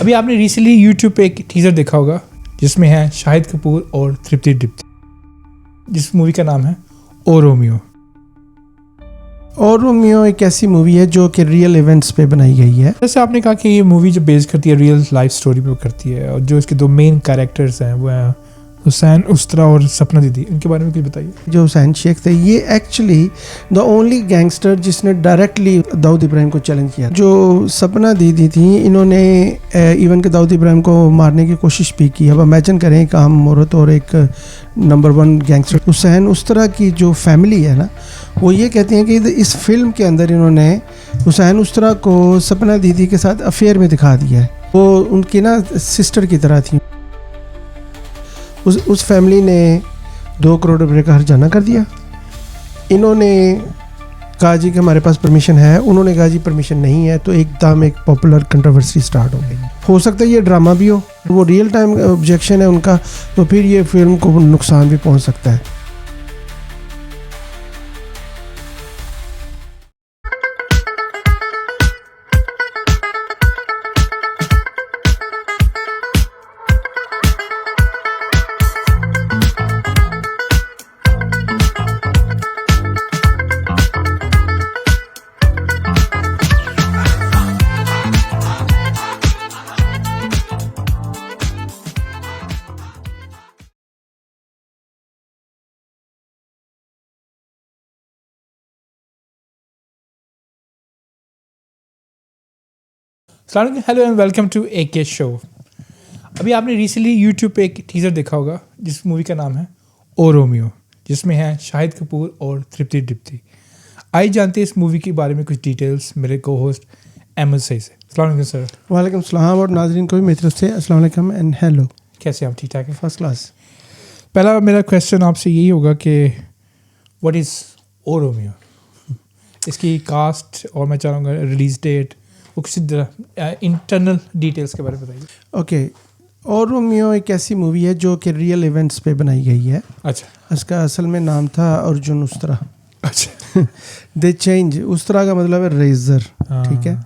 अभी आपने recently YouTube पे एक टीजर देखा होगा जिसमें है शाहिद कपूर और तृप्ति डिप्टी, जिस मूवी का नाम है ओ रोमियो। और रोमियो एक ऐसी मूवी है जो कि रियल इवेंट्स पे बनाई गई है। जैसे आपने कहा कि ये मूवी जो बेस करती है रियल लाइफ स्टोरी पे करती है, और जो इसके दो मेन कैरेक्टर्स हैं वो हैं हुसैन उस्तरा और सपना दीदी, इनके बारे में कुछ बताइए। जो हुसैन शेख थे ये एक्चुअली द ओनली गैंगस्टर जिसने डायरेक्टली दाऊद इब्राहिम को चैलेंज किया। जो सपना दीदी थी इन्होंने इवन के दाऊद इब्राहिम को मारने की कोशिश भी की। अब इमेजिन करें एक आम औरत और एक नंबर 1 गैंगस्टर। हुसैन उस्तरा की जो फैमिली है ना, वो ये कहते हैं कि इस फिल्म के अंदर इन्होंने हुसैन उस्तरा को सपना दीदी के साथ अफेयर में दिखा दिया है। वो उनकी ना सिस्टर की तरह थी। उस फैमिली ने 2 करोड़ रुपये का हर्जाना कर दिया। इन्होंने कहा जी कि हमारे पास परमिशन है, उन्होंने कहा जी परमिशन नहीं है, तो एकदम एक पॉपुलर कंट्रोवर्सी स्टार्ट हो गई। हो सकता है ये ड्रामा भी हो, वो रियल टाइम ऑब्जेक्शन है उनका, तो फिर ये फिल्म को नुकसान भी पहुंच सकता है। Hello and welcome to AK show. अभी आपने रिसेंटली यूट्यूब पे एक टीजर देखा होगा जिस मूवी का नाम है ओ रोमियो, जिसमें है शाहिद कपूर और तृप्ति डिप्टी। आइए जानते हैं इस मूवी के बारे में कुछ डिटेल्स मेरे को होस्ट अहमद सही से। अस्सलाम वालेकुम सर। वालेकुम सलाम, और नाजरीन को भी मेरी तरफ से अस्सलाम वालेकुम एंड हेलो। कैसे आप? ठीक ठाक है, फर्स्ट क्लास। पहला मेरा क्वेश्चन आपसे यही होगा कि व्हाट इज़ ओ रोमियो, इसकी कास्ट और मैं चाहूँगा रिलीज डेट, कुछ इंटरनल डिटेल्स के बारे में बताइए। ओके, और रोमियो एक ऐसी मूवी है जो कि रियल इवेंट्स पे बनाई गई है। अच्छा। इसका असल में नाम था अर्जुन उस्तरा। अच्छा। दे चेंज, उस्तरा का मतलब है रेजर, ठीक है।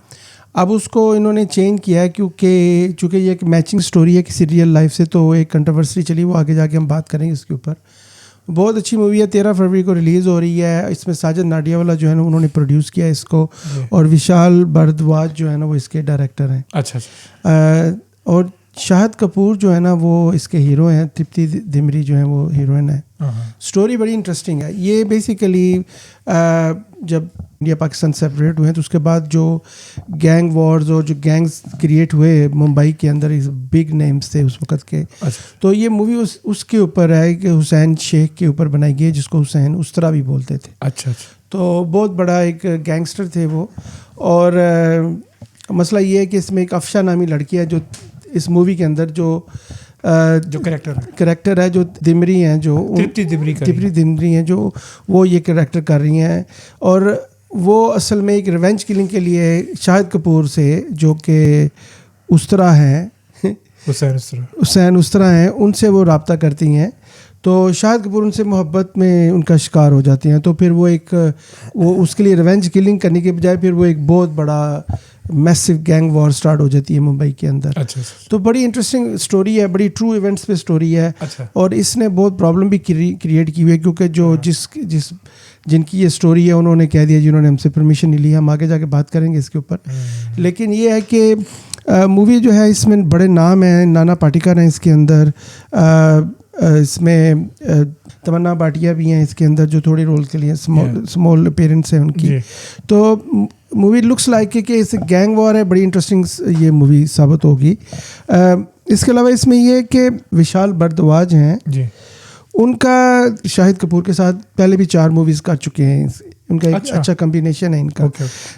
अब उसको इन्होंने चेंज किया है क्योंकि चूँकि ये एक मैचिंग स्टोरी है किसी रियल लाइफ से, तो एक कंट्रोवर्सी चली, वो आगे जाके हम बात करेंगे इसके ऊपर। बहुत अच्छी मूवी है, 13 फरवरी को रिलीज़ हो रही है। इसमें साजिद नाडियावाला जो है ना उन्होंने प्रोड्यूस किया है इसको, और विशाल भारद्वाज जो है ना वो इसके डायरेक्टर हैं। अच्छा। और शाहिद कपूर जो है ना वो इसके हीरो हैं, तृप्ति दिमरी जो है वो हीरोइन है। स्टोरी बड़ी इंटरेस्टिंग है। ये बेसिकली जब इंडिया पाकिस्तान सेपरेट हुए तो उसके बाद जो गैंग वॉर्स और जो गैंग्स क्रिएट हुए मुंबई के अंदर, इस बिग नेम्स थे उस वक़्त के। अच्छा। तो ये मूवी उसके ऊपर है कि हुसैन शेख के ऊपर बनाई गई है, जिसको हुसैन उस्तरा भी बोलते थे। अच्छा। तो बहुत बड़ा एक गैंगस्टर थे वो। और मसला ये है कि इसमें एक अफशा नामी लड़की है जो इस मूवी के अंदर जो करेक्टर है, जो दिमरी हैं, जो तृप्ति दिमरी हैं, जो वो ये करेक्टर कर रही हैं। और वो असल में एक रिवेंज किलिंग के लिए शाहिद कपूर से, जो कि उस्तरा हैं, हुसैन उस्तरा हैं, उनसे वो रब्ता करती हैं। तो शाहिद कपूर उनसे मोहब्बत में उनका शिकार हो जाते हैं। तो फिर वो उसके लिए रिवेंज किलिंग करने के बजाय फिर वो एक बहुत बड़ा मैसिव गैंग वॉर स्टार्ट हो जाती है मुंबई के अंदर। अच्छा। तो बड़ी इंटरेस्टिंग स्टोरी है, बड़ी ट्रू इवेंट्स पे स्टोरी है। अच्छा। और इसने बहुत प्रॉब्लम भी क्रिएट की हुई है, क्योंकि जो जिनकी ये स्टोरी है उन्होंने कह दिया जिन्होंने हमसे परमिशन नहीं लिया। हम आगे जाके बात करेंगे इसके ऊपर। लेकिन ये है कि मूवी जो है इसमें बड़े नाम हैं, नाना पाटेकर हैं इसके अंदर, इसमें तमन्ना भाटिया भी हैं इसके अंदर जो थोड़ी रोल के लिए स्मॉल अपीयरेंस है उनकी। तो मूवी लुक्स लाइक कि इस गैंग वॉर है, बड़ी इंटरेस्टिंग ये मूवी साबित होगी। इसके अलावा इसमें ये कि विशाल भारद्वाज हैं जी, उनका शाहिद कपूर के साथ पहले भी 4 मूवीज़ कर चुके हैं। उनका एक अच्छा कम्बिनेशन है इनका।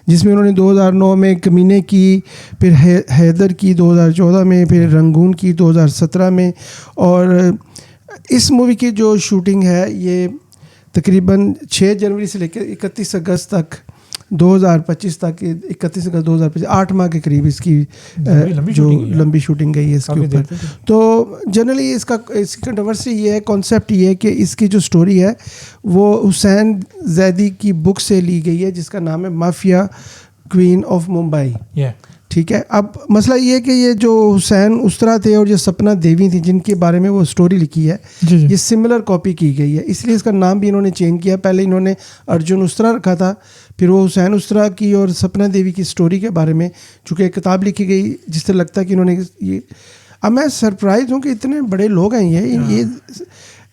जिसमें उन्होंने 2009 में कमीने की, फिर हैदर की 2014 में, फिर रंगून की 2017 में। और इस मूवी की जो शूटिंग है ये तकरीबन 6 जनवरी से लेकर 31 अगस्त तक 2025 तक, 31 अगस्त 2025, 8 माह के करीब इसकी लंबी शूटिंग गई है इसके ऊपर। तो जनरली इसकी कंट्रोवर्सी ये है, कॉन्सेप्ट ये है कि इसकी जो स्टोरी है वो हुसैन जैदी की बुक से ली गई है, जिसका नाम है माफिया क्वीन ऑफ मुंबई। ठीक है। अब मसला ये है कि ये जो हुसैन उस्तरा थे और जो सपना देवी थी जिनके बारे में वो स्टोरी लिखी है, जी जी ये सिमिलर कॉपी की गई है, इसलिए इसका नाम भी इन्होंने चेंज किया। पहले इन्होंने अर्जुन उस्तरा रखा था, फिर वो हुसैन उस्तरा की और सपना देवी की स्टोरी के बारे में चूँकि एक किताब लिखी गई, जिससे लगता है कि इन्होंने ये, अब मैं सरप्राइज हूँ कि इतने बड़े लोग हैं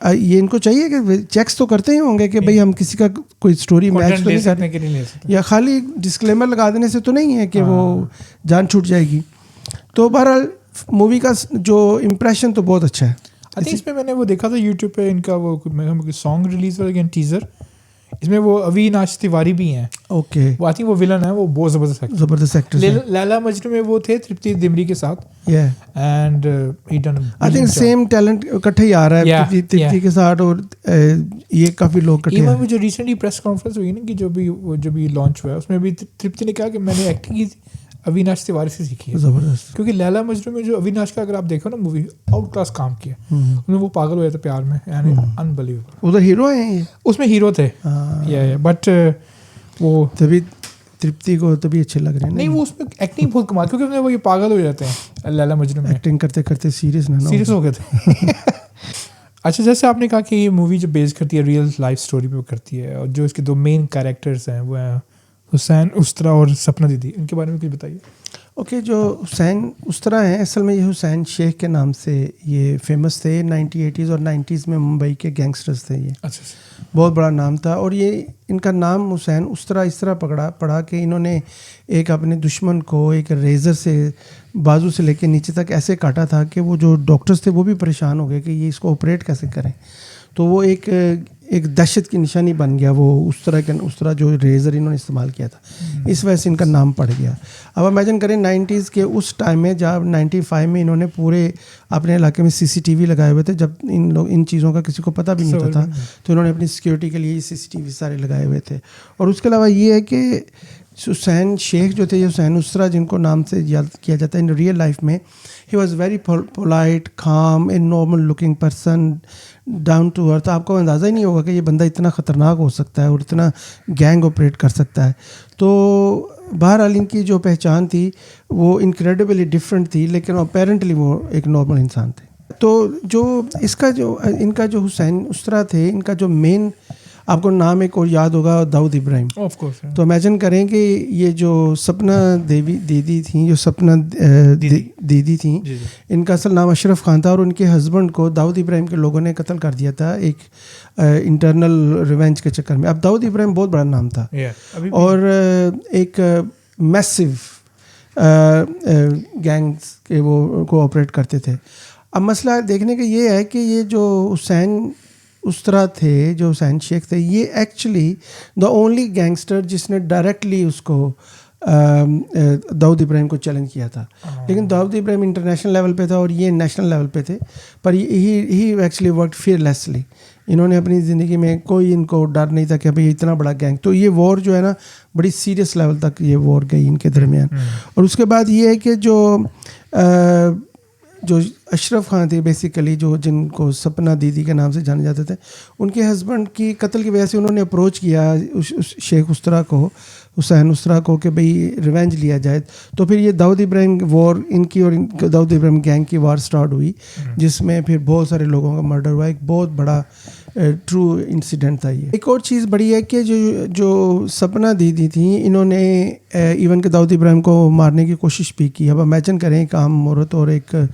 ये इनको चाहिए कि चेक्स तो करते ही होंगे कि भाई हम किसी का कोई स्टोरी मैच तो नहीं करने के लिए ले सकते, या खाली डिस्क्लेमर लगा देने से तो नहीं है कि वो जान छूट जाएगी। तो बहरहाल मूवी का जो इम्प्रेशन तो बहुत अच्छा है। आई थिंक इसमें मैंने वो देखा था यूट्यूब पे, इनका वो सॉन्ग रिलीज हुआ टीजर, इसमें वो अविनाश तिवारी भी हैं। ओके, वो आई थिंक वो विलन है, वो बहुत ज़बरदस्त एक्टर है। लैला मजनू में वो थे तृप्ति दिमरी के साथ, and he done I think same talent इकट्ठे ही आ रहा है तृप्ति के साथ, और ये काफ़ी लोग इकट्ठे हैं। वो जो रिसेंटली प्रेस कॉन्फ्रेंस हुई ना कि जो भी लॉन्च हुआ है, उसमें भी तृप्ति ने कहा कि मैंने एक्टिंग की अविनाश तिवारी से सीखी है। ज़बरदस्त, क्योंकि लैला मजनू में जो अविनाश का अगर आप देखो ना मूवी, आउट क्लास काम किया उसमें, वो पागल हो जाता प्यार में, यानी अनबिलीवेबल। उधर हीरो हैं ये, उसमें हीरो थे, बट वो तभी तृप्ति को तभी अच्छे लग रहे हैं। नहीं, वो उसमें एक्टिंग बहुत कमाल, क्योंकि उसमें वो ये पागल हो जाते हैं लैला मजनू में, एक्टिंग करते करते सीरियस हो गए थे। अच्छा, जैसे आपने कहा कि ये मूवी जो बेस करती है रियल लाइफ स्टोरी पे करती है, और जो इसके दो मेन कैरेक्टर्स हैं वो हैं हुसैन उस्तरा और सपना दीदी, इनके बारे में कुछ बताइए। ओके, जो हुसैन उस्तरा हैं असल में ये हुसैन शेख के नाम से ये फेमस थे। 1980s और 90s में मुंबई के गैंगस्टर्स थे ये। अच्छा, बहुत बड़ा नाम था, और ये इनका नाम हुसैन उस्तरा इस तरह पड़ा कि इन्होंने एक अपने दुश्मन को एक रेज़र से बाजू से लेके नीचे तक ऐसे काटा था कि वो जो डॉक्टर्स थे वो भी परेशान हो गए कि ये इसको ऑपरेट कैसे करें। तो वो एक दहशत की निशानी बन गया वो उस तरह जो रेज़र इन्होंने इस्तेमाल किया था, इस वजह से इनका नाम पड़ गया। अब इमेजिन करें 90s के उस टाइम में, जब 95 में इन्होंने पूरे अपने इलाके में CCTV लगाए हुए थे, जब इन चीज़ों का किसी को पता भी नहीं होता था, तो इन्होंने अपनी सिक्योरिटी के लिए CCTV सारे लगाए हुए थे। और उसके अलावा ये है कि हुसैन शेख जो थे, ये हुसैन उस्तरा जिनको नाम से याद किया जाता है इन रियल लाइफ में, he was very polite, calm, a normal looking person, down to earth. आपको अंदाज़ा ही नहीं होगा कि ये बंदा इतना ख़तरनाक हो सकता है और इतना गैंग ऑपरेट कर सकता है। तो बहरहाल इनकी जो पहचान थी वो इनक्रेडिबली डिफरेंट थी, लेकिन अपेरेंटली वो एक नॉर्मल इंसान थे। तो जो इनका जो हुसैन उस्तरा थे, इनका जो मेन आपको नाम एक और याद होगा, दाऊद इब्राहिम। Of course. तो इमेजिन करें कि ये जो सपना दीदी थी, जो सपना दीदी थी, इनका असल नाम अशरफ खान था, और उनके हस्बैंड को दाऊद इब्राहिम के लोगों ने कत्ल कर दिया था एक इंटरनल रिवेंज के चक्कर में। अब दाऊद इब्राहिम बहुत बड़ा नाम था, और एक मैसिव गैंग्स के वो को ऑपरेट करते थे। अब मसला देखने का ये है कि ये जो हुसैन उस्तरा थे, जो हुसैन शेख थे, ये एक्चुअली द ओनली गैंगस्टर जिसने डायरेक्टली उसको दाऊद इब्राहिम को चैलेंज किया था। लेकिन दाऊद इब्राहिम इंटरनेशनल लेवल पे था और ये नेशनल लेवल पे थे, पर ही एक्चुअली वर्क फियरलेसली। इन्होंने अपनी ज़िंदगी में कोई इनको डर नहीं था कि भाई इतना बड़ा गैंग। तो ये वॉर जो है ना, बड़ी सीरियस लेवल तक ये वॉर गई इनके दरमियान। और उसके बाद ये है कि जो अशरफ खान थे बेसिकली, जो जिनको सपना दीदी के नाम से जाने जाते थे, उनके हस्बैंड की कत्ल की वजह से उन्होंने अप्रोच किया उस शेख उस्तरा को, हुसैन उस्तरा को, कि भाई रिवेंज लिया जाए। तो फिर ये दाऊद इब्राहिम वॉर, इनकी और दाऊद इब्राहिम गैंग की वार स्टार्ट हुई, जिसमें फिर बहुत सारे लोगों का मर्डर हुआ। एक बहुत बड़ा ट्रू इंसिडेंट था ये। एक और चीज़ बड़ी है कि जो सपना दीदी थी, इन्होंने इवन के दाऊद इब्राहिम को मारने की कोशिश भी की। अब इमेजिन करें, एक आम औरत और एक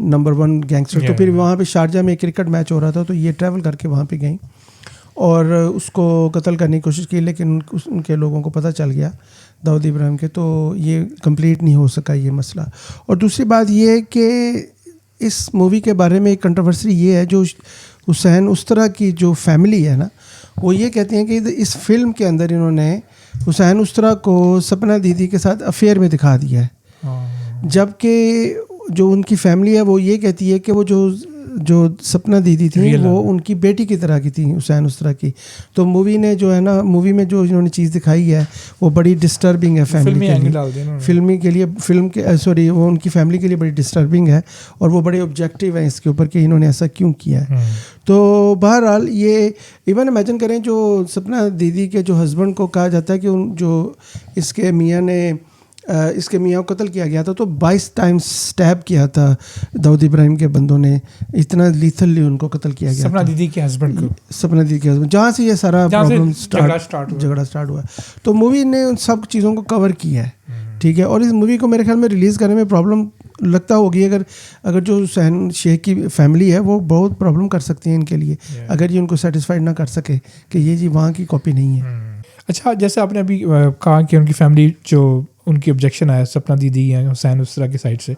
नंबर 1 गैंगस्टर। तो फिर वहाँ पे शारजा में क्रिकेट मैच हो रहा था, तो ये ट्रैवल करके वहाँ पे गई और उसको कत्ल करने की कोशिश की, लेकिन उनके लोगों को पता चल गया दाऊद इब्राहिम के, तो ये कंप्लीट नहीं हो सका ये मसला। और दूसरी बात ये है कि इस मूवी के बारे में एक कंट्रोवर्सी ये है, जो हुसैन उस्तरा की जो फैमिली है ना, वो ये कहती हैं कि इस फिल्म के अंदर इन्होंने हुसैन उस्तरा को सपना दीदी के साथ अफेयर में दिखा दिया है, जबकि जो उनकी फैमिली है वो ये कहती है कि वो जो सपना दीदी थी वो उनकी बेटी की तरह की थी, हुसैन उस्तरा की। तो मूवी में जो इन्होंने चीज़ दिखाई है वो बड़ी डिस्टर्बिंग है फैमिली के लिए, वो उनकी फैमिली के लिए बड़ी डिस्टर्बिंग है, और वो बड़े ऑब्जेक्टिव हैं इसके ऊपर कि इन्होंने ऐसा क्यों किया है। तो बहरहाल ये इवन इमेजिन करें, जो सपना दीदी के जो हस्बैंड को कहा जाता है कि जो इसके मियाँ ने इसके मियाँ को कत्ल किया गया था, तो 22 टाइम्स स्टैब किया था दाऊद इब्राहिम के बंदों ने, इतना लीथली उनको कत्ल किया गया सपना था। दीदी के हस्बैंड को, सपना दीदी के हस्बैंड, जहाँ से ये सारा प्रॉब्लम झगड़ा स्टार्ट हुआ। तो मूवी ने उन सब चीज़ों को कवर किया है, ठीक है। और इस मूवी को मेरे ख्याल में रिलीज़ करने में प्रॉब्लम लगता होगी, अगर जो हुसैन शेख की फैमिली है वो बहुत प्रॉब्लम कर सकती है इनके लिए, अगर ये उनको सेटिस्फाइड ना कर सके कि ये जी वहाँ की कॉपी नहीं है। अच्छा, जैसे आपने अभी कहा कि उनकी फैमिली जो उनकी ऑब्जेक्शन आया सपना दीदी या हुसैन उसरा की साइड से,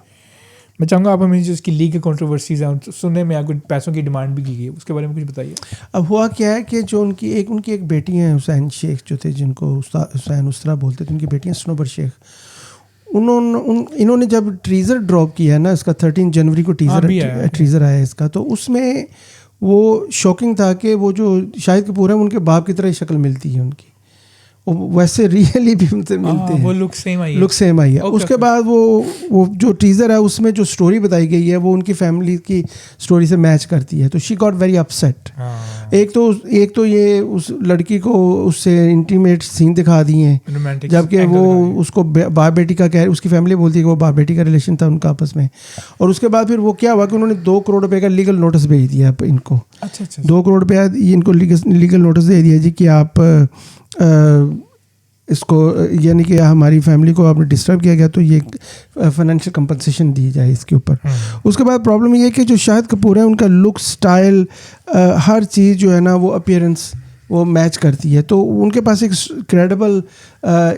मैं चाहूँगा आप हमें जो इसकी लीगल कंट्रोवर्सीज हैं सुनने में आपको पैसों की डिमांड भी की गई, उसके बारे में कुछ बताइए। अब हुआ क्या है कि जो उनकी एक बेटी है हुसैन शेख जो थे, जिनको हुसैन उसरा बोलते थे, उनकी बेटी है सनोबर शेख। इन्होंने जब टीज़र ड्रॉप किया ना इसका 13 जनवरी को टीज़र आया इसका, तो उसमें वो शॉकिंग था कि वो जो शाहिद कपूर है उनके बाप की तरह ही शक्ल मिलती है उनकी, वैसे रियली भी उनसे मिलते हैं, वो लुक सेम आई है। उसके बाद वो जो टीज़र है उसमें जो स्टोरी बताई गई है वो उनकी फैमिली की स्टोरी से मैच करती है, तो शी गॉट वेरी अपसेट। एक तो ये उस लड़की को उससे इंटीमेट सीन दिखा दिए हैं, जबकि वो उसको बाप बेटी का उसकी फैमिली बोलती है कि वो बाप बेटी का रिलेशन था उनका आपस में। और उसके बाद फिर वो क्या हुआ कि उन्होंने 2 करोड़ रुपए का लीगल नोटिस भेज दिया इनको। अच्छा। 2 करोड़ रुपया इनको लीगल नोटिस दे दिया जी कि आप इसको, यानी कि हमारी फैमिली को आपने डिस्टर्ब किया गया तो ये फाइनेंशियल कंपनसेशन दी जाए इसके ऊपर। उसके बाद प्रॉब्लम ये है कि जो शाहिद कपूर है उनका लुक, स्टाइल, हर चीज़ जो है ना वो अपीयरेंस वो मैच करती है, तो उनके पास एक क्रेडिबल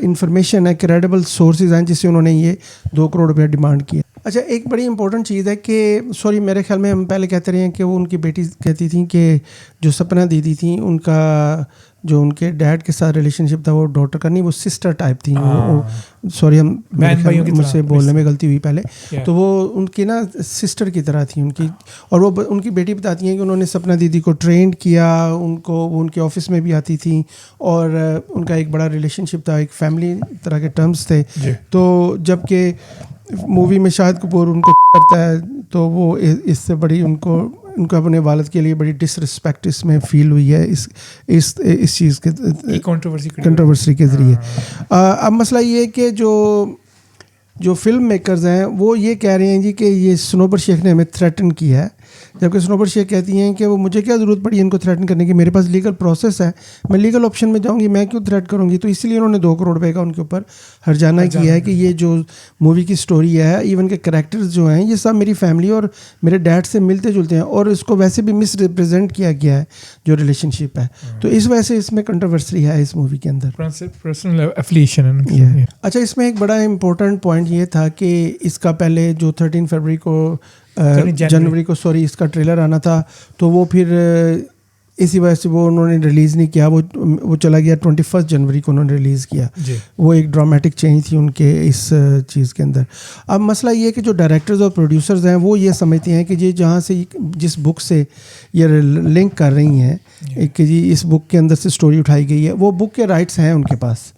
इंफॉर्मेशन है, क्रेडिबल सोर्सेज हैं जिससे उन्होंने ये 2 करोड़ रुपया डिमांड किया। अच्छा, एक बड़ी इंपॉर्टेंट चीज़ है कि सॉरी मेरे ख्याल में हम पहले कहते रहे हैं कि वो उनकी बेटी कहती थी कि जो सपना दीदी थी उनका जो उनके डैड के साथ रिलेशनशिप था वो डॉटर का नहीं, वो सिस्टर टाइप थी। वो सॉरी हम मुझसे बोलने में गलती हुई पहले, तो वो उनकी ना सिस्टर की तरह थी उनकी। और वो उनकी बेटी बताती हैं कि उन्होंने सपना दीदी को ट्रेंड किया, वो उनके ऑफिस में भी आती थी और उनका एक बड़ा रिलेशनशिप था, एक फैमिली तरह के टर्म्स थे। तो जबकि मूवी में शाहिद कपूर उनको करता है तो वो इससे बड़ी उनको अपने वालिद के लिए बड़ी डिसरिस्पेक्ट इसमें फील हुई है इस चीज़ के कंट्रोवर्सी के ज़रिए। अब मसला ये है कि जो फिल्म मेकर्स हैं वो ये कह रहे हैं जी कि ये सनोबर शेख ने हमें थ्रेटन किया है, जबकि सनोबर शेख कहती हैं कि वो मुझे क्या ज़रूरत पड़ी इनको थ्रेटन करने की, मेरे पास लीगल प्रोसेस है, मैं लीगल ऑप्शन में जाऊंगी, मैं क्यों थ्रेट करूंगी। तो इसलिए उन्होंने 2 करोड़ रुपए का उनके ऊपर हर्जाना किया है कि ये जो मूवी की स्टोरी है, इवन के कैरेक्टर्स जो हैं ये सब मेरी फैमिली और मेरे डैड से मिलते जुलते हैं और इसको वैसे भी मिस रिप्रेजेंट किया गया है जो रिलेशनशिप है, तो इस वजह से इसमें कंट्रोवर्सी है इस मूवी के अंदर, पर्सनल एफिलिएशन। अच्छा, इसमें एक बड़ा इंपॉर्टेंट पॉइंट ये था कि इसका पहले जो 13 फरवरी को जनवरी को इसका ट्रेलर आना था, तो वो फिर इसी वजह से वो उन्होंने रिलीज़ नहीं किया, वो चला गया 21 जनवरी को उन्होंने रिलीज़ किया। वो एक ड्रामेटिक चेंज थी उनके इस चीज़ के अंदर। अब मसला ये है कि जो डायरेक्टर्स और प्रोड्यूसर्स हैं वो ये समझते हैं कि ये जहाँ से जिस बुक से ये लिंक कर रही हैं कि जी इस बुक के अंदर से स्टोरी उठाई गई है, वो बुक के राइट्स हैं उनके पास,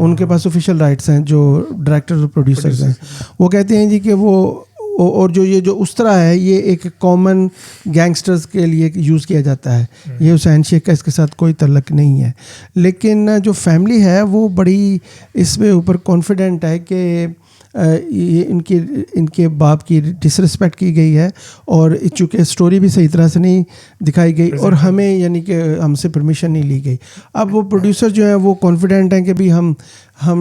उनके पास ऑफिशियल राइट्स हैं जो डायरेक्टर्स और प्रोड्यूसर्स हैं। वो कहते हैं जी कि वो और जो उस्तरा है ये एक कॉमन गैंगस्टर्स के लिए यूज़ किया जाता है, ये हुसैन शेख का इसके साथ कोई तल्लक नहीं है। लेकिन जो फैमिली है वो बड़ी इसमें ऊपर कॉन्फिडेंट है कि ये इनके बाप की डिसरिस्पेक्ट की गई है और चूँकि स्टोरी भी सही तरह से नहीं दिखाई गई और हमें यानी कि हमसे परमिशन नहीं ली गई। अब वो प्रोड्यूसर जो है वो कॉन्फिडेंट हैं कि भी हम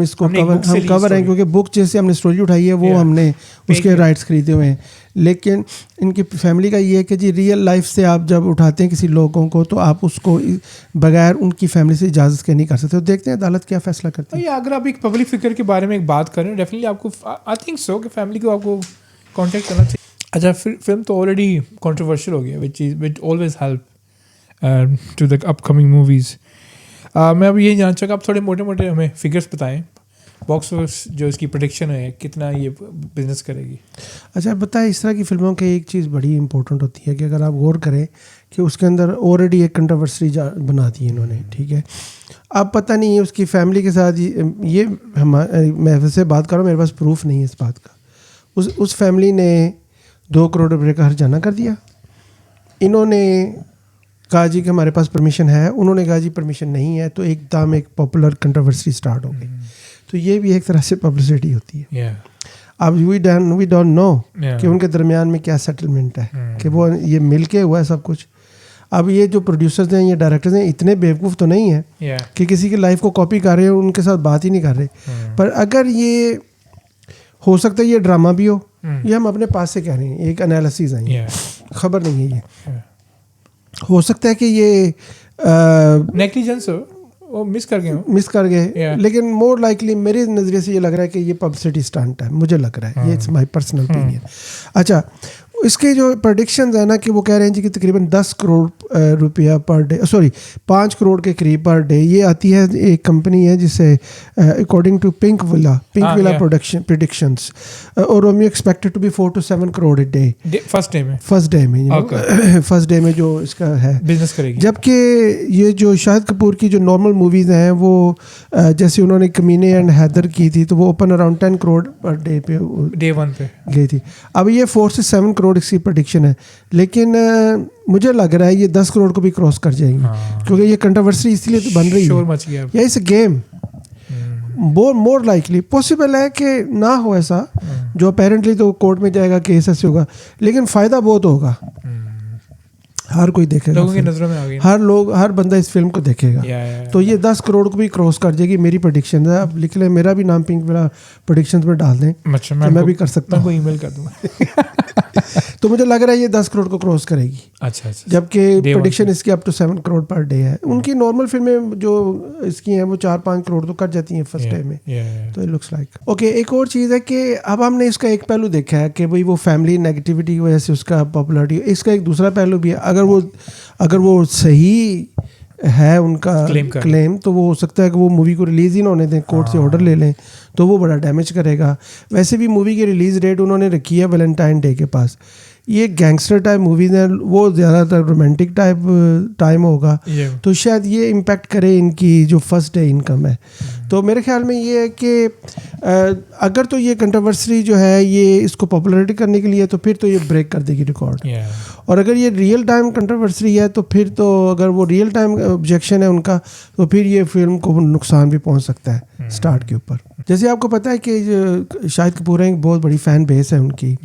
इसको कवर हैं क्योंकि बुक जैसे हमने स्टोरी उठाई है वो हमने उसके राइट्स खरीदे हुए हैं। लेकिन इनकी फैमिली का ये है कि जी रियल लाइफ से आप जब उठाते हैं किसी लोगों को तो आप उसको बगैर उनकी फैमिली से इजाज़त के नहीं कर सकते। तो देखते हैं अदालत क्या फ़ैसला करती है। अगर आप एक पब्लिक फिगर के बारे में एक बात करें, डेफिनेटली आपको आई थिंक सो कि फैमिली को आपको कॉन्टेक्ट करना चाहिए। अच्छा, फिल्म तो ऑलरेडी कंट्रोवर्शियल हो गया which always help to the upcoming movies. मैं अब यही जानना चाहूँगा, आप थोड़े मोटे मोटे हमें फिगर्स बताएं, बॉक्स ऑफिस जो इसकी प्रेडिक्शन है कितना ये बिजनेस करेगी। अच्छा बताएं, इस तरह की फिल्मों की एक चीज़ बड़ी इंपॉर्टेंट होती है कि अगर आप गौर करें कि उसके अंदर ऑलरेडी एक कंट्रोवर्सी बना दी है इन्होंने, ठीक है। अब पता नहीं है उसकी फैमिली के साथ ये मैं वैसे बात कर रहा हूँ, मेरे पास प्रूफ नहीं है इस बात का। उस फैमिली ने 2 करोड़ रुपये का हर्जाना कर दिया। इन्होंने कहा जी कि हमारे पास परमिशन है, उन्होंने कहा जी परमिशन नहीं है, तो एकदम एक पॉपुलर कंट्रोवर्सी स्टार्ट हो गई। तो ये भी एक तरह से पब्लिसिटी होती है। Yeah. अब वी डोंट नो Yeah. कि उनके दरमियान में क्या सेटलमेंट है, कि वो ये मिल के हुआ है सब कुछ। अब ये जो प्रोड्यूसर्स हैं, ये डायरेक्टर्स हैं, इतने बेवकूफ़ तो नहीं है Yeah. कि किसी की लाइफ को कॉपी कर रहे हो, उनके साथ बात ही नहीं कर रहे। पर अगर ये हो सकता है ये ड्रामा भी हो, ये हम अपने पास से कह रहे हैं, एक एनालिसिस है, ये Yeah. खबर नहीं है ये। Yeah. हो सकता है कि ये नेग्लिजेंस हो, वो मिस कर गए हो। मिस कर गए, Yeah. लेकिन मोर लाइकली मेरे नज़रिए से ये लग रहा है कि ये पब्लिसिटी स्टंट है, मुझे लग रहा है, ये इट्स माय पर्सनल ओपिनियन। अच्छा, इसके जो प्रेडिक्शंस है ना कि वो कह रहे हैं जी कि तकरीबन 10 करोड़ रुपया पर डे, सॉरी 5 करोड़ के करीब पर डे। ये आती है, एक कंपनी है जिसे according to Pinkvilla production predictions, और Romeo expected to be 4 to 7 crore a day first day में फर्स्ट डे में जो इसका है बिजनेस करेगी। जबकि ये जो शाहिद कपूर की जो नॉर्मल मूवीज़ हैं वो जैसे उन्होंने कमीने एंड हैदर की थी, तो वो open around 10 crore per day पे डे 1 पे गई थी। अब ये 4 से 7 करोड़ इसकी प्रेडिक्शन है, लेकिन मुझे लग रहा है ये 10 करोड़ को भी क्रॉस कर जाएंगी। क्योंकि ये कंट्रोवर्सी इसलिए तो बन रही शोर है, मच गया। या इस गेम मोर लाइकली पॉसिबल है कि ना हो ऐसा, जो अपेरेंटली तो कोर्ट में जाएगा, केस ऐसे होगा, लेकिन फ़ायदा बहुत होगा। हर कोई देखेगा, लोगों की नजरों में आ गई, हर बंदा इस फिल्म को देखेगा। तो ये 10 करोड़ को भी क्रॉस कर जाएगी, मेरी प्रेडिक्शन है। अब लिख लें, मेरा भी नाम पिंक मेरा प्रेडिक्शंस में डाल दें, अच्छा, तो मैं भी कर सकता हूँ, ईमेल कर दूंगा। तो मुझे लग रहा है ये 10 करोड़ को क्रॉस करेगी। अच्छा। जबकि प्रेडिक्शन इसकी up to 7 crore per day है। उनकी नॉर्मल फिल्में जो इसकी हैं वो 4-5 करोड़ तो कर जाती हैं फर्स्ट डे में। तो इट लुक्स लाइक ओके। एक और चीज़ है कि अब हमने इसका एक पहलू देखा है कि भाई वो फैमिली नेगेटिविटी की वजह से उसका पॉपुलरिटी, इसका एक दूसरा पहलू भी है। अगर वो सही है उनका क्लेम, तो वो हो सकता है कि वो मूवी को रिलीज़ ही ना होने दें, कोर्ट से ऑर्डर ले लें, तो वो बड़ा डैमेज करेगा। वैसे भी मूवी की रिलीज़ डेट उन्होंने रखी है वैलेंटाइन डे के पास। ये गैंगस्टर टाइप मूवीज़ हैं, वो ज़्यादातर रोमांटिक टाइम होगा, तो शायद ये इम्पेक्ट करे इनकी जो फर्स्ट डे इनकम है। तो मेरे ख्याल में ये है कि अगर तो ये कंट्रोवर्सी जो है ये इसको पॉपुलरिटी करने के लिए, तो फिर तो ये ब्रेक कर देगी रिकॉर्ड। और अगर ये रियल टाइम कंट्रोवर्सी है, तो फिर तो अगर वो रियल टाइम ऑब्जेक्शन है उनका, तो फिर ये फिल्म को नुकसान भी पहुंच सकता है स्टार्ट के ऊपर। जैसे आपको पता है कि शाहिद कपूर हैं, एक बहुत बड़ी फ़ैन बेस है उनकी।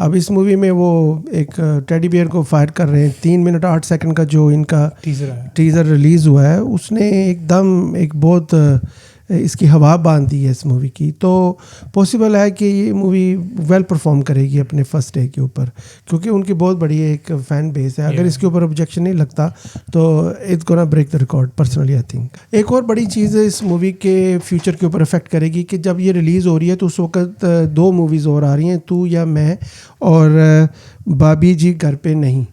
अब इस मूवी में वो एक टेडी बियर को फायर कर रहे हैं। 3 मिनट 8 सेकंड का जो इनका टीज़र रिलीज़ हुआ है, उसने एकदम एक बहुत इसकी हवा बांध दी है इस मूवी की। तो पॉसिबल है कि ये मूवी वेल परफॉर्म करेगी अपने फर्स्ट डे के ऊपर, क्योंकि उनकी बहुत बड़ी एक फ़ैन बेस है। अगर इसके ऊपर ऑब्जेक्शन नहीं लगता तो it's gonna break the record personally I think. एक और बड़ी चीज़ इस मूवी के फ्यूचर के ऊपर अफेक्ट करेगी कि जब ये रिलीज़ हो रही है तो उस वक्त 2 मूवीज़ और आ रही हैं, तू या मैं और भाभी जी घर पे नहीं,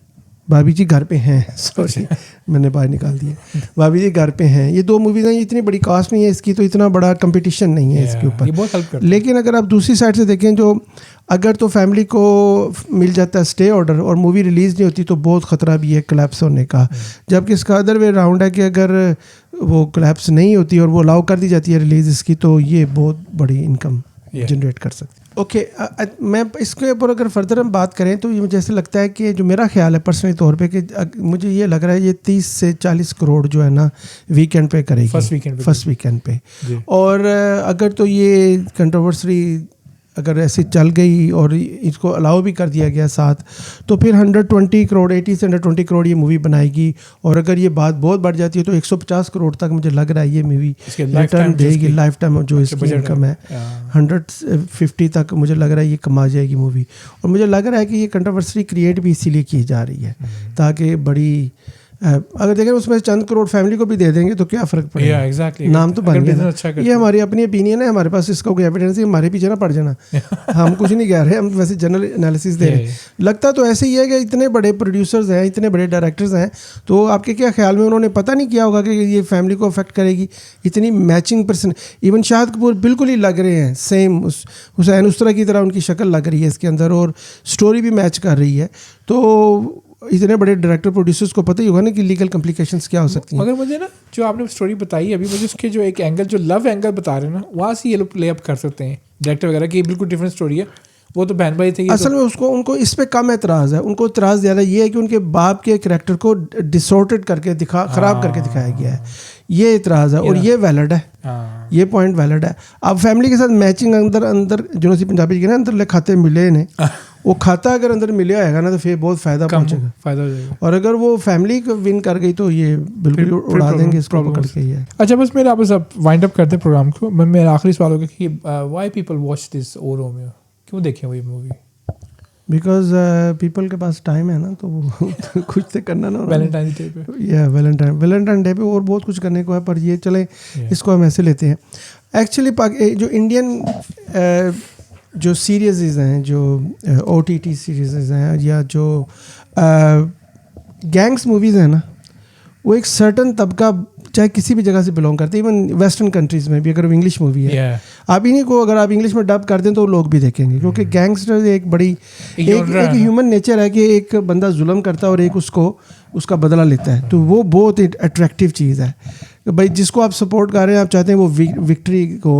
भाभी जी घर पे हैं, सॉरी मैंने बाहर निकाल दिया, भाभी जी घर पे हैं। ये 2 मूवीज़ हैं, इतनी बड़ी कास्ट नहीं है इसकी, तो इतना बड़ा कंपटीशन नहीं है इसके ऊपर। लेकिन अगर आप दूसरी साइड से देखें, जो अगर तो फैमिली को मिल जाता है स्टे ऑर्डर और मूवी रिलीज़ नहीं होती, तो बहुत ख़तरा भी है कोलैप्स होने का। जबकि इसका अदर वे राउंड है कि अगर वो कोलैप्स नहीं होती और वो अलाउ कर दी जाती है रिलीज़ इसकी, तो ये बहुत बड़ी इनकम जनरेट कर सकती है। ओके, मैं इसके ऊपर अगर फर्दर हम बात करें, तो ये मुझे ऐसे लगता है कि जो मेरा ख्याल है पर्सनली तौर पे, कि मुझे ये लग रहा है ये 30 से 40 करोड़ जो है ना वीकेंड पे करेगी, फर्स्ट वीकेंड पे। और अगर तो ये कंट्रोवर्सी अगर ऐसे चल गई और इसको अलाउ भी कर दिया गया साथ, तो फिर 120 करोड़ 80 से 120 करोड़ ये मूवी बनाएगी। और अगर ये बात बहुत बढ़ जाती है तो 150 करोड़ तक मुझे लग रहा है ये मूवी रिटर्न देगी लाइफ टाइम। जो इसकी इनकम है 150 तक मुझे लग रहा है ये कमा जाएगी मूवी। और मुझे लग रहा है कि ये कंट्रोवर्सी क्रिएट भी इसीलिए की जा रही है ताकि बड़ी अगर देखें उसमें चंद करोड़ फैमिली को भी दे देंगे तो क्या फ़र्क पड़ेगा। exactly. नाम तो बन गया। अच्छा, ये हमारी अपनी ओपिनियन है, हमारे पास इसका कोई एविडेंस है, हमारे पीछे ना पड़ जाना। हम कुछ नहीं कह रहे, हम वैसे जनरल एनालिसिस दे रहे हैं। लगता तो ऐसे ही है कि इतने बड़े प्रोड्यूसर्स हैं, इतने बड़े डायरेक्टर्स हैं, तो आपके क्या ख्याल में उन्होंने पता नहीं किया होगा कि ये फैमिली को अफेक्ट करेगी। इतनी matching person, even Shahid Kapoor बिल्कुल ही लग रहे हैं सेम हुसैन उस्तरा की तरह उनकी शक्ल लग रही है इसके अंदर, और स्टोरी भी मैच कर रही है। तो इतने बड़े डायरेक्टर प्रोड्यूसर्स को पता ही होगा ना कि लीगल कम्प्लिकेशंस क्या हो सकती हैं। मगर मुझे ना जो आपने स्टोरी बताई अभी, मुझे उसके जो एक एंगल जो लव एंगल बता रहे हैं ना, वहाँ से ये लोग प्ले अप कर सकते हैं डायरेक्टर वगैरह की, बिल्कुल डिफरेंट स्टोरी है, वो तो बहन भाई थे, ये असल में उसको उनको इस पे कम एतराज़ है, उनको एतराज़ ज़्यादा ये है कि उनके बाप के करैक्टर को डिसऑर्टेड करके ख़राब करके दिखाया गया है, ये एतराज़ है और ये वैलिड है, ये पॉइंट वैलिड है। अब फैमिली के साथ मैचिंग अंदर जो सी पंजाबी के ना अंदर खाते मिले ने, वो खाता अगर अंदर मिले होएगा ना तो फिर बहुत फ़ायदा पहुंचेगा, फ़ायदा हो जाएगा। और अगर वो फैमिली को विन कर गई तो ये बिल्कुल उड़ा देंगे इसको पकड़ के ही है। अच्छा, बस मेरा आपस अब वाइंड अप करते प्रोग्राम को, मेरा आखिरी सवाल होगा कि why people watch this O Romeo, क्यों देखें वो ये मूवी? बिकॉज पीपल के पास टाइम है ना, तो वो कुछ तो करना ना, वैलेंटाइन डे पे, या वैलेंटाइन डे पे और बहुत कुछ करने को है, पर ये चले इसको हम ऐसे लेते हैं। एक्चुअली जो इंडियन जो सीरीज़ हैं, जो OTT सीरीज़ हैं, या जो गैंग्स मूवीज़ हैं ना, वो एक सर्टन तबका चाहे किसी भी जगह से बिलोंग करते हैं, इवन वेस्टर्न कंट्रीज़ में भी अगर इंग्लिश मूवी है, आप इन्हीं को अगर आप इंग्लिश में डब कर दें तो लोग भी देखेंगे, क्योंकि गैंगस्टर एक बड़ी एक ह्यूमन नेचर है कि एक बंदा जुल्म करता है और एक उसका बदला लेता है, तो वो बहुत अट्रैक्टिव चीज़ है भाई, जिसको आप सपोर्ट कर रहे हैं, आप चाहते हैं वो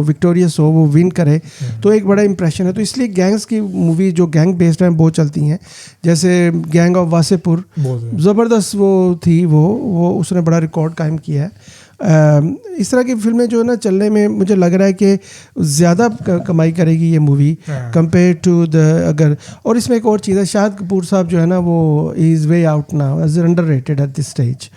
विक्टोरियस हो, वो विन करे, तो एक बड़ा इंप्रेशन है। तो इसलिए गैंग्स की मूवी जो गैंग बेस्ड हैं बहुत चलती हैं, जैसे गैंग ऑफ वासेपुर ज़बरदस्त वो थी, वो उसने बड़ा रिकॉर्ड कायम किया है। इस तरह की फिल्में जो है ना चलने में मुझे लग रहा है कि ज़्यादा कमाई करेगी ये मूवी कंपेयर टू अगर, और इसमें एक और चीज़ है, शाहिद कपूर साहब जो है ना वो is way out now, as underrated at this stage,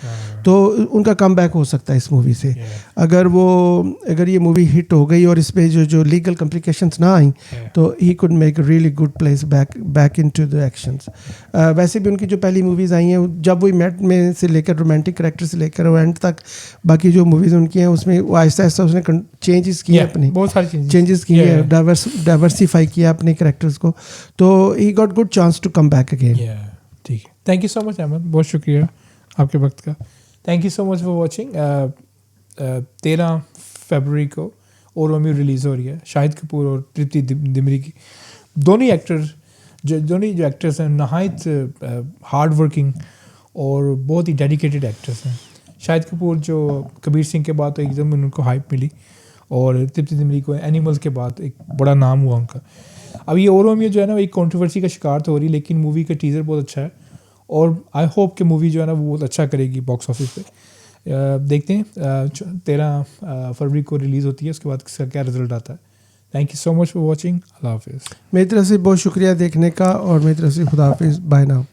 तो उनका कम बैक हो सकता है इस मूवी से, अगर ये मूवी हिट हो गई और इस पर जो लीगल कॉम्प्लिकेशंस ना आई, तो he could make a really good place back into the actions. वैसे भी उनकी जो पहली मूवीज़ आई हैं, जब वो मेट में से लेकर रोमांटिक कैरेक्टर से लेकर वो एंड तक बाकी जो मूवीज़ उनकी हैं, उसमें वो आहिस्ता आहिस्ता उसने चेंजेस किए, अपनी बहुत सारी चेंजेस किए हैं, डाइवर्सिफाई किया अपने कैरेक्टर्स को, तो he got good chance to come back again. ठीक है, thank you so much Ahmad, बहुत शुक्रिया आपके वक्त का। Thank you so much for watching. 13 फरवरी को ओ रोमियो रिलीज़ हो रही है। शाहिद कपूर और तृप्ति दिमरी की दोनों जो एक्टर्स हैं नहायत हार्ड वर्किंग और बहुत ही डेडिकेटेड एक्टर्स हैं। शाहिद कपूर जो कबीर सिंह के बाद तो एकदम उनको हाइप मिली, और तृप्ति दिमरी को एनिमल्स के बाद एक बड़ा नाम हुआ उनका। अब ये ओ रोमियो जो है ना एक कंट्रोवर्सी का शिकार तो हो रही है, लेकिन मूवी का टीज़र बहुत अच्छा है और आई होप कि मूवी जो है ना वो बहुत अच्छा करेगी बॉक्स ऑफिस पे। देखते हैं 13 फरवरी को रिलीज़ होती है, उसके बाद इसका क्या रिजल्ट आता है। Thank you so much for watching. Allah हाफिज़। मेरी तरफ से बहुत शुक्रिया देखने का, और मेरी तरफ से खुदा हाफिज़, बाय नाउ।